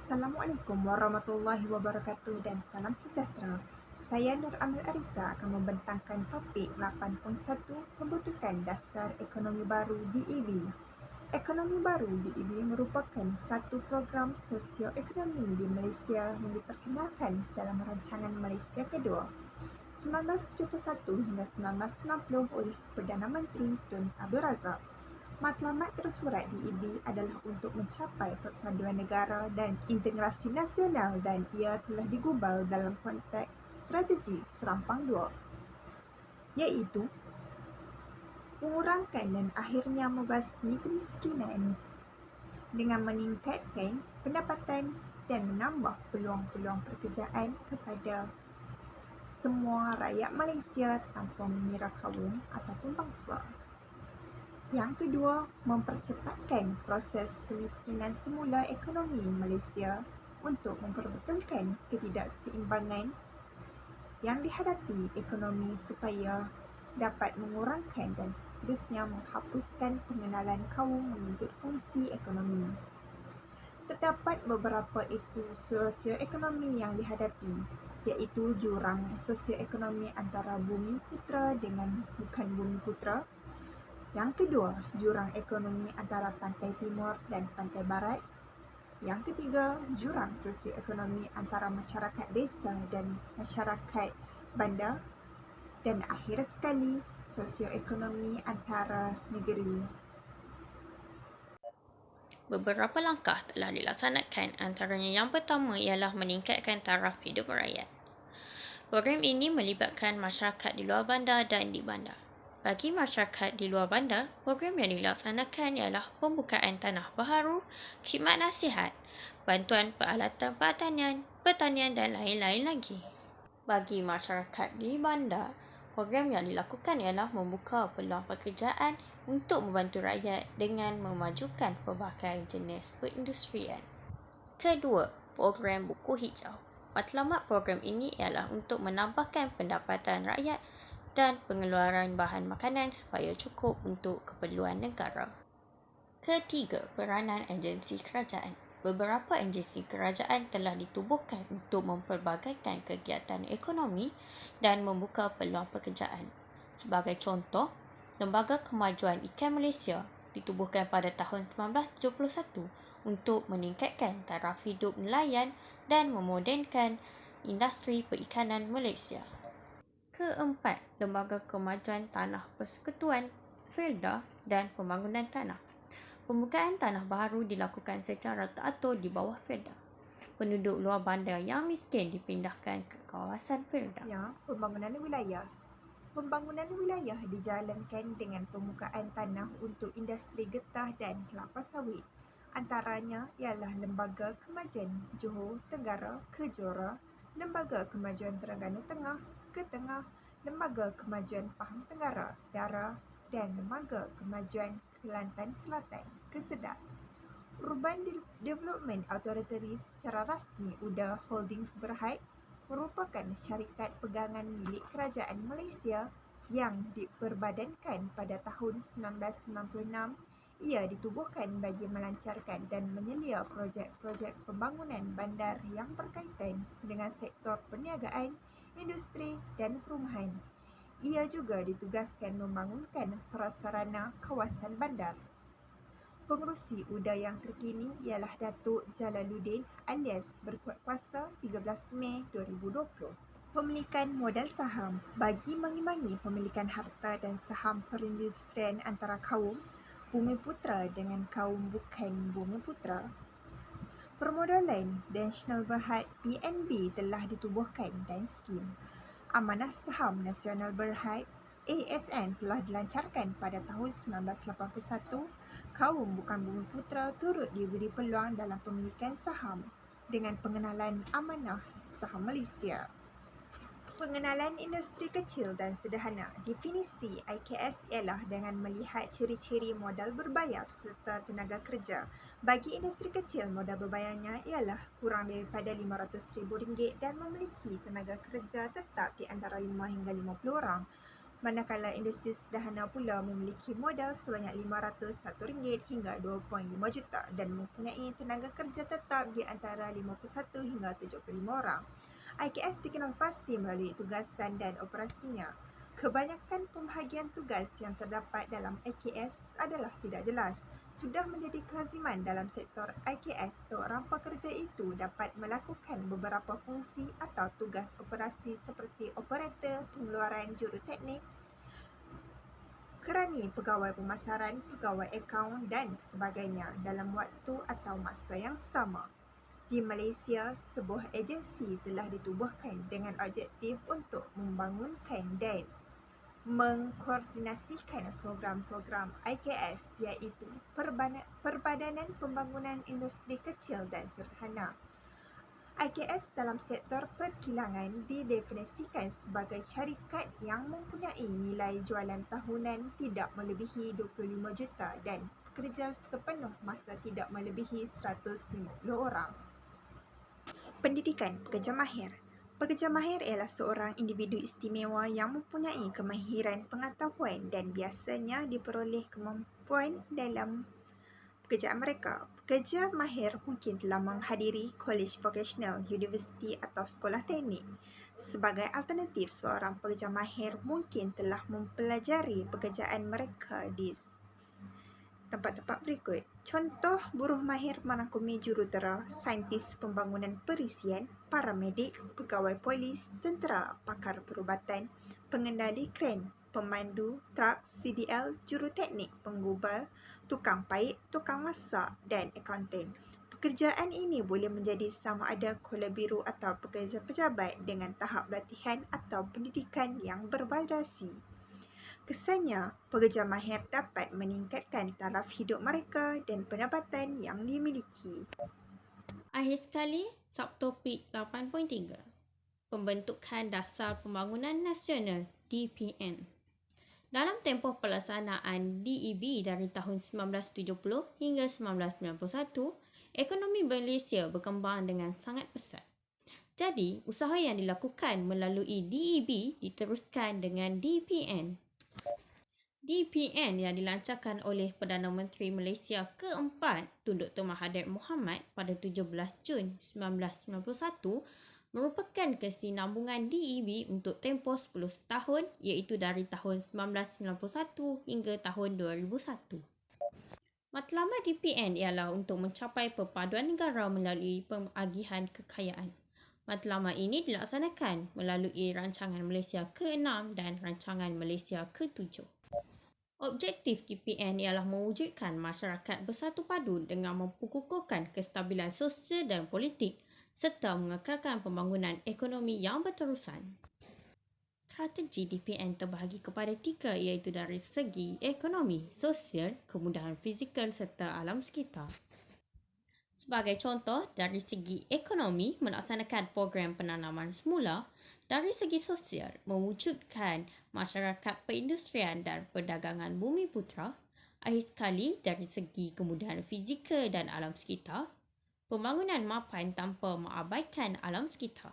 Assalamualaikum warahmatullahi wabarakatuh dan salam sejahtera. Saya Nur Amil Arisa akan membentangkan topik 8.1 Pembentukan Dasar Ekonomi Baru DEB. Ekonomi Baru DEB merupakan satu program sosio-ekonomi di Malaysia yang diperkenalkan dalam Rancangan Malaysia Kedua 1971 hingga 1990 oleh Perdana Menteri Tun Abdul Razak. Matlamat tersurat DEB adalah untuk mencapai perpaduan negara dan integrasi nasional dan ia telah digubal dalam konteks strategi Serampang 2, iaitu mengurangkan dan akhirnya membasmi kemiskinan dengan meningkatkan pendapatan dan menambah peluang-peluang pekerjaan kepada semua rakyat Malaysia tanpa mengira kaum ataupun bangsa. Yang kedua, mempercepatkan proses penyusunan semula ekonomi Malaysia untuk memperbetulkan ketidakseimbangan yang dihadapi ekonomi supaya dapat mengurangkan dan seterusnya menghapuskan pengenalan kaum mengikut fungsi ekonomi. Terdapat beberapa isu sosioekonomi yang dihadapi, iaitu jurang sosioekonomi antara bumi putera dengan bukan bumi putera. Yang kedua, jurang ekonomi antara pantai timur dan pantai barat. Yang ketiga, jurang sosioekonomi antara masyarakat desa dan masyarakat bandar. Dan akhir sekali, sosioekonomi antara negeri. Beberapa langkah telah dilaksanakan, antaranya yang pertama ialah meningkatkan taraf hidup rakyat. Program ini melibatkan masyarakat di luar bandar dan di bandar. Bagi masyarakat di luar bandar, program yang dilaksanakan ialah pembukaan tanah baharu, khidmat nasihat, bantuan peralatan pertanian dan lain-lain lagi. Bagi masyarakat di bandar, program yang dilakukan ialah membuka peluang pekerjaan untuk membantu rakyat dengan memajukan pelbagai jenis perindustrian. Kedua, program buku hijau. Matlamat program ini ialah untuk menambahkan pendapatan rakyat dan pengeluaran bahan makanan supaya cukup untuk keperluan negara. Ketiga, peranan agensi kerajaan. Beberapa agensi kerajaan telah ditubuhkan untuk memperbagaikan kegiatan ekonomi dan membuka peluang pekerjaan. Sebagai contoh, Lembaga Kemajuan Ikan Malaysia ditubuhkan pada tahun 1971 untuk meningkatkan taraf hidup nelayan dan memodernkan industri perikanan Malaysia. Keempat, Lembaga Kemajuan Tanah Persekutuan, Felda dan Pembangunan Tanah. Pembukaan tanah baharu dilakukan secara teratur di bawah Felda. Penduduk luar bandar yang miskin dipindahkan ke kawasan Felda. Ya, pembangunan wilayah. Pembangunan wilayah dijalankan dengan pembukaan tanah untuk industri getah dan kelapa sawit. Antaranya ialah Lembaga Kemajuan Johor Tenggara ke Johor, Lembaga Kemajuan Terengganu Tengah ke Tengah, Lembaga Kemajuan Pahang Tenggara, Dara dan Lembaga Kemajuan Kelantan Selatan ke Sedap. Urban Development Authority secara rasmi UDA Holdings Berhad merupakan syarikat pegangan milik Kerajaan Malaysia yang diperbadankan pada tahun 1996. Ia ditubuhkan bagi melancarkan dan menyelia projek-projek pembangunan bandar yang berkaitan dengan sektor perniagaan, industri dan perumahan. Ia juga ditugaskan membangunkan prasarana kawasan bandar. Pengerusi UDA yang terkini ialah Datuk Jalaluddin alias berkuat kuasa 13 Mei 2020. Pemilikan modal saham bagi mengimbangi pemilikan harta dan saham perindustrian antara kaum bumi putera dengan kaum bukan bumi putera. Permodalan Nasional Berhad PNB telah ditubuhkan dan skim Amanah Saham Nasional Berhad ASN telah dilancarkan pada tahun 1981. Kaum bukan bumi putera turut diberi peluang dalam pemilikan saham dengan pengenalan Amanah Saham Malaysia. Pengenalan industri kecil dan sederhana. Definisi IKS ialah dengan melihat ciri-ciri modal berbayar serta tenaga kerja. Bagi industri kecil, modal berbayarnya ialah kurang daripada RM500,000 dan memiliki tenaga kerja tetap di antara 5 hingga 50 orang. Manakala industri sederhana pula memiliki modal sebanyak RM501 hingga RM2.5 juta dan mempunyai tenaga kerja tetap di antara 51 hingga 75 orang. IKS dikenal pasti melalui tugasan dan operasinya. Kebanyakan pembahagian tugas yang terdapat dalam IKS adalah tidak jelas. Sudah menjadi kelaziman dalam sektor IKS, seorang pekerja itu dapat melakukan beberapa fungsi atau tugas operasi seperti operator, pengeluaran juruteknik, kerani pegawai pemasaran, pegawai akaun dan sebagainya dalam waktu atau masa yang sama. Di Malaysia, sebuah agensi telah ditubuhkan dengan objektif untuk membangunkan dan mengkoordinasikan program-program IKS iaitu Perbadanan Pembangunan Industri Kecil dan Sederhana. IKS dalam sektor perkilangan didefinisikan sebagai syarikat yang mempunyai nilai jualan tahunan tidak melebihi 25 juta dan pekerja sepenuh masa tidak melebihi 150 orang. Pendidikan pekerja mahir. Pekerja mahir ialah seorang individu istimewa yang mempunyai kemahiran pengetahuan dan biasanya diperoleh kemampuan dalam pekerjaan mereka. Pekerja mahir mungkin telah menghadiri kolej vokasional, universiti atau sekolah teknik. Sebagai alternatif, seorang pekerja mahir mungkin telah mempelajari pekerjaan mereka di tempat-tempat berikut. Contoh buruh mahir merangkumi jurutera, saintis pembangunan perisian, paramedik, pegawai polis, tentera, pakar perubatan, pengendali kren, pemandu trak, CDL, juruteknik, penggubal, tukang paik, tukang masak dan akaunten. Pekerjaan ini boleh menjadi sama ada kola biru atau pekerja pejabat dengan tahap latihan atau pendidikan yang bervariasi. Kesannya, pekerja mahir dapat meningkatkan taraf hidup mereka dan pendapatan yang dimiliki. Akhir sekali, subtopik 8.3. Pembentukan Dasar Pembangunan Nasional DPN. Dalam tempoh pelaksanaan DEB dari tahun 1970 hingga 1991, ekonomi Malaysia berkembang dengan sangat pesat. Jadi, usaha yang dilakukan melalui DEB diteruskan dengan DPN. DPN yang dilancarkan oleh Perdana Menteri Malaysia keempat Tun Dr. Mahathir Mohamad pada 17 Jun 1991 merupakan kesinambungan DEB untuk tempoh 10 tahun iaitu dari tahun 1991 hingga tahun 2001. Matlamat DPN ialah untuk mencapai perpaduan negara melalui pengagihan kekayaan. Matlamat ini dilaksanakan melalui Rancangan Malaysia ke-6 dan Rancangan Malaysia ke-7. Objektif DPN ialah mewujudkan masyarakat bersatu padu dengan memperkukuhkan kestabilan sosial dan politik serta mengekalkan pembangunan ekonomi yang berterusan. Strategi DPN terbahagi kepada 3 iaitu dari segi ekonomi, sosial, kemudahan fizikal serta alam sekitar. Sebagai contoh, dari segi ekonomi melaksanakan program penanaman semula, dari segi sosial mewujudkan masyarakat perindustrian dan perdagangan bumi putera, akhir sekali dari segi kemudahan fizikal dan alam sekitar, pembangunan mapan tanpa mengabaikan alam sekitar.